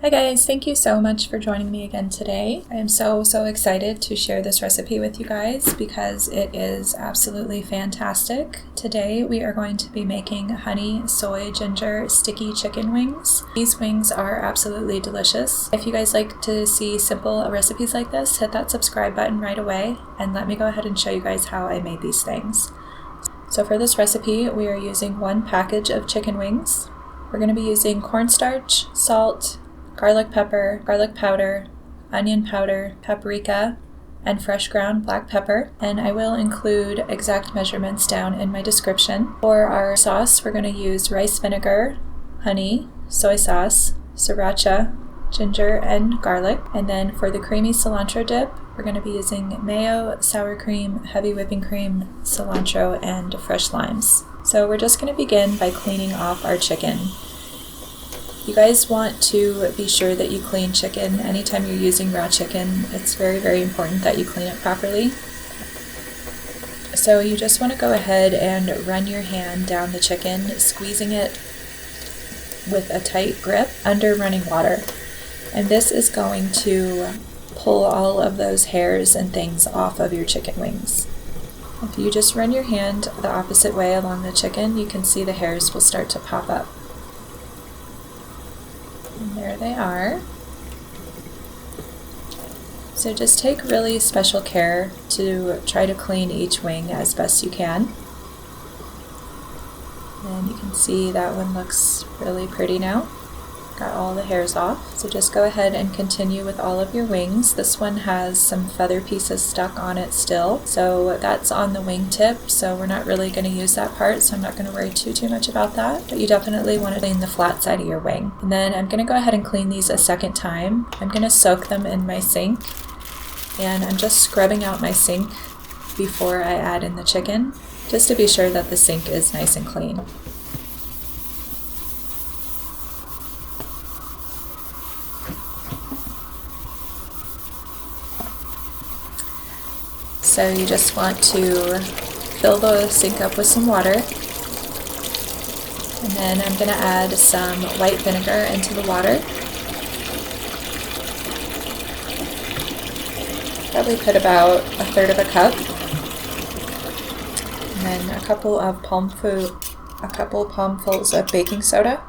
Hi guys, thank you so much for joining me again today. I am so excited to share this recipe with you guys because it is absolutely fantastic. Today we are going to be making honey, soy, ginger, sticky chicken wings. These wings are absolutely delicious. If you guys like to see simple recipes like this, hit that subscribe button right away and let me go ahead and show you guys how I made these things. So for this recipe, we are using 1 package of chicken wings. We're going to be using cornstarch, salt, garlic pepper, garlic powder, onion powder, paprika, and fresh ground black pepper. And I will include exact measurements down in my description. For our sauce, we're going to use rice vinegar, honey, soy sauce, sriracha, ginger, and garlic. And then for the creamy cilantro dip, we're going to be using mayo, sour cream, heavy whipping cream, cilantro, and fresh limes. So we're just going to begin by cleaning off our chicken. You guys want to be sure that you clean chicken anytime you're using raw chicken. It's very important that you clean it properly. So you just want to go ahead and run your hand down the chicken, squeezing it with a tight grip under running water. And this is going to pull all of those hairs and things off of your chicken wings. If you just run your hand the opposite way along the chicken, you can see the hairs will start to pop up. And there they are. So just take really special care to try to clean each wing as best you can. And you can see that one looks really pretty now. Got all the hairs off. So just go ahead and continue with all of your wings. This one has some feather pieces stuck on it still. So that's on the wing tip. So we're not really going to use that part. So I'm not going to worry too much about that. But you definitely want to clean the flat side of your wing. And then I'm going to go ahead and clean these a second time. I'm going to soak them in my sink. And I'm just scrubbing out my sink before I add in the chicken, just to be sure that the sink is nice and clean. So you just want to fill the sink up with some water. And then I'm going to add some white vinegar into the water. Probably put about 1/3 of a cup. And then a couple palmfuls of baking soda.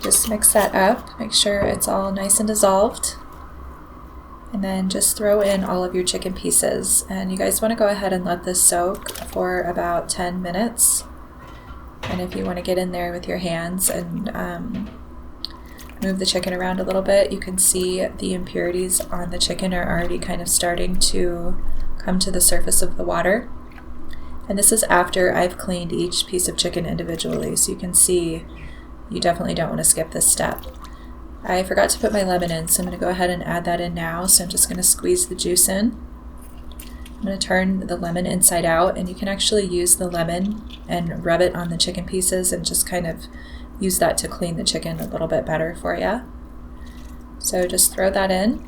Just mix that up, make sure it's all nice and dissolved, and then just throw in all of your chicken pieces. And you guys want to go ahead and let this soak for about 10 minutes. And if you want to get in there with your hands and move the chicken around a little bit, you can see the impurities on the chicken are already kind of starting to come to the surface of the water. And this is after I've cleaned each piece of chicken individually, so you can see you definitely don't want to skip this step. I forgot to put my lemon in, so I'm going to go ahead and add that in now. So I'm just going to squeeze the juice in. I'm going to turn the lemon inside out, and you can actually use the lemon and rub it on the chicken pieces and just kind of use that to clean the chicken a little bit better for you. So just throw that in.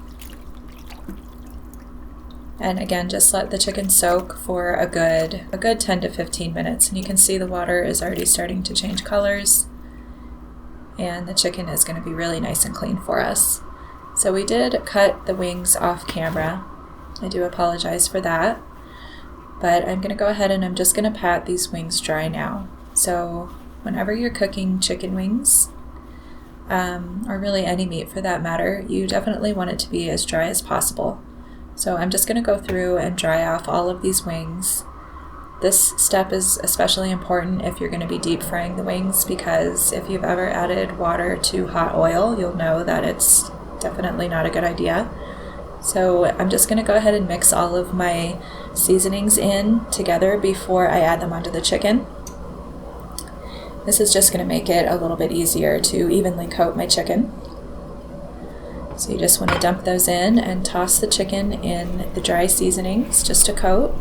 And again, just let the chicken soak for a good 10 to 15 minutes. And you can see the water is already starting to change colors. And the chicken is going to be really nice and clean for us. So we did cut the wings off camera. I do apologize for that. But I'm going to go ahead and I'm just going to pat these wings dry now. So whenever you're cooking chicken wings, or really any meat for that matter, you definitely want it to be as dry as possible. So I'm just going to go through and dry off all of these wings. This step is especially important if you're going to be deep frying the wings, because if you've ever added water to hot oil, you'll know that it's definitely not a good idea. So I'm just going to go ahead and mix all of my seasonings in together before I add them onto the chicken. This is just going to make it a little bit easier to evenly coat my chicken. So you just want to dump those in and toss the chicken in the dry seasonings just to coat.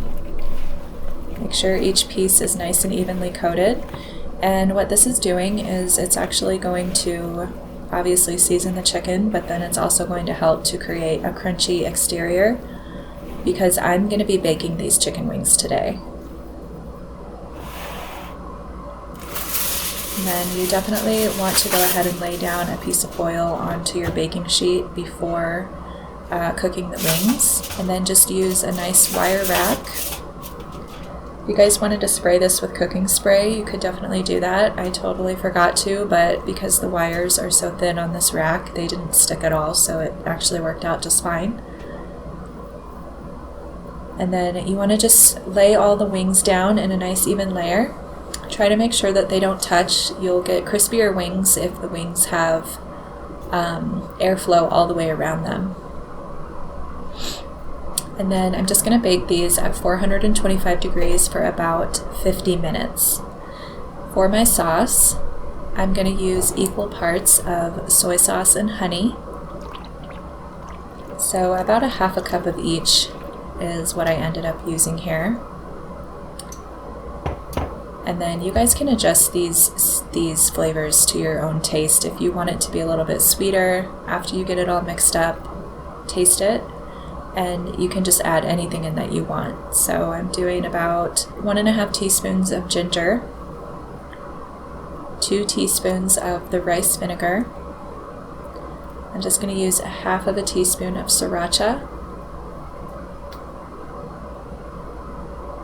Make sure each piece is nice and evenly coated. And what this is doing is it's actually going to obviously season the chicken, but then it's also going to help to create a crunchy exterior, because I'm going to be baking these chicken wings today. And then you definitely want to go ahead and lay down a piece of foil onto your baking sheet before cooking the wings. And then just use a nice wire rack. If you guys wanted to spray this with cooking spray, you could definitely do that. I totally forgot to, but because the wires are so thin on this rack, they didn't stick at all, so it actually worked out just fine. And then you want to just lay all the wings down in a nice even layer. Try to make sure that they don't touch. You'll get crispier wings if the wings have airflow all the way around them. And then I'm just going to bake these at 425 degrees for about 50 minutes. For my sauce, I'm going to use equal parts of soy sauce and honey. So about a half a cup of each is what I ended up using here. And then you guys can adjust these flavors to your own taste. If you want it to be a little bit sweeter, after you get it all mixed up, taste it, and you can just add anything in that you want. So I'm doing about 1.5 teaspoons of ginger, 2 teaspoons of the rice vinegar. I'm just going to use 1/2 teaspoon of sriracha.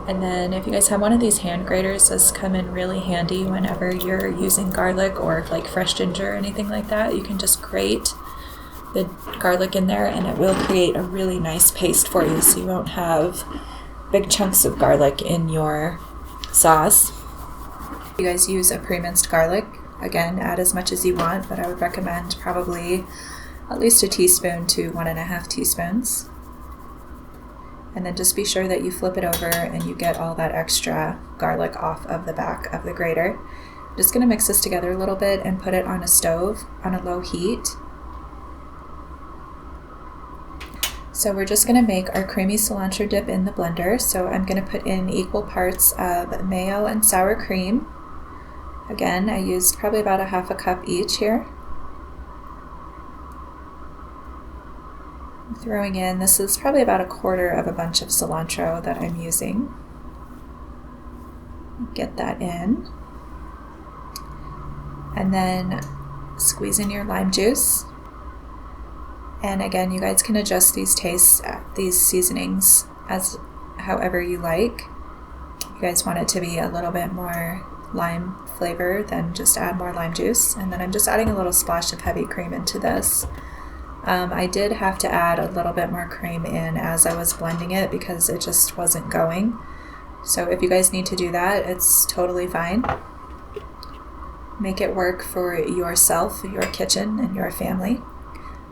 And then if you guys have one of these hand graters, this come in really handy whenever you're using garlic or like fresh ginger or anything like that. You can just grate the garlic in there and it will create a really nice paste for you, so you won't have big chunks of garlic in your sauce. If you guys use a pre-minced garlic, again, add as much as you want, but I would recommend probably at least 1 teaspoon to 1.5 teaspoons. And then just be sure that you flip it over and you get all that extra garlic off of the back of the grater. I'm just going to mix this together a little bit and put it on a stove on a low heat. So we're just going to make our creamy cilantro dip in the blender. So I'm going to put in equal parts of mayo and sour cream. Again, I used probably about 1/2 cup each here. Throwing in, this is probably about 1/4 of a bunch of cilantro that I'm using. Get that in. And then squeeze in your lime juice. And again, you guys can adjust these tastes, these seasonings as however you like. If you guys want it to be a little bit more lime flavor, then just add more lime juice. And then I'm just adding a little splash of heavy cream into this. I did have to add a little bit more cream in as I was blending it because it just wasn't going. So if you guys need to do that, it's totally fine. Make it work for yourself, your kitchen, and your family.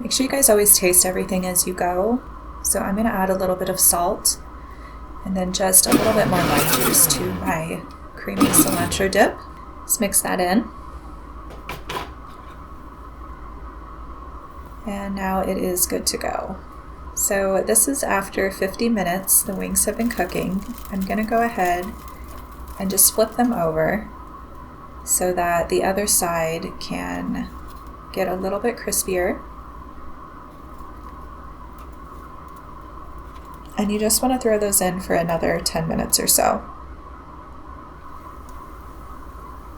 Make sure you guys always taste everything as you go. So I'm going to add a little bit of salt and then just a little bit more lime juice to my creamy cilantro dip. Let's mix that in. And now it is good to go. So this is after 50 minutes. The wings have been cooking. I'm going to go ahead and just flip them over so that the other side can get a little bit crispier. And you just want to throw those in for another 10 minutes or so.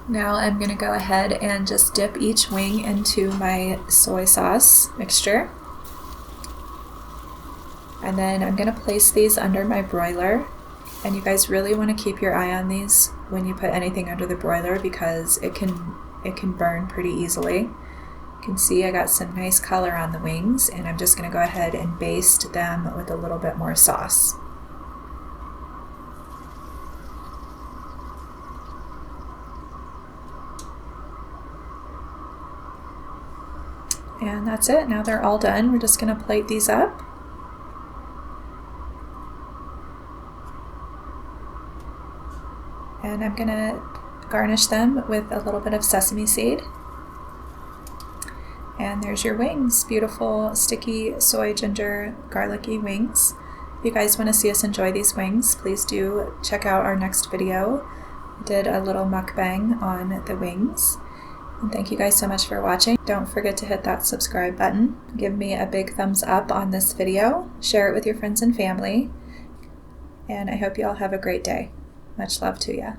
Now I'm going to go ahead and just dip each wing into my soy sauce mixture. And then I'm going to place these under my broiler. And you guys really want to keep your eye on these when you put anything under the broiler because it can burn pretty easily. You can see I got some nice color on the wings, and I'm just going to go ahead and baste them with a little bit more sauce. And that's it. Now they're all done. We're just going to plate these up. And I'm going to garnish them with a little bit of sesame seed. And there's your wings. Beautiful, sticky, soy, ginger, garlicky wings. If you guys want to see us enjoy these wings, please do check out our next video. We did a little mukbang on the wings. And thank you guys so much for watching. Don't forget to hit that subscribe button. Give me a big thumbs up on this video. Share it with your friends and family. And I hope you all have a great day. Much love to you.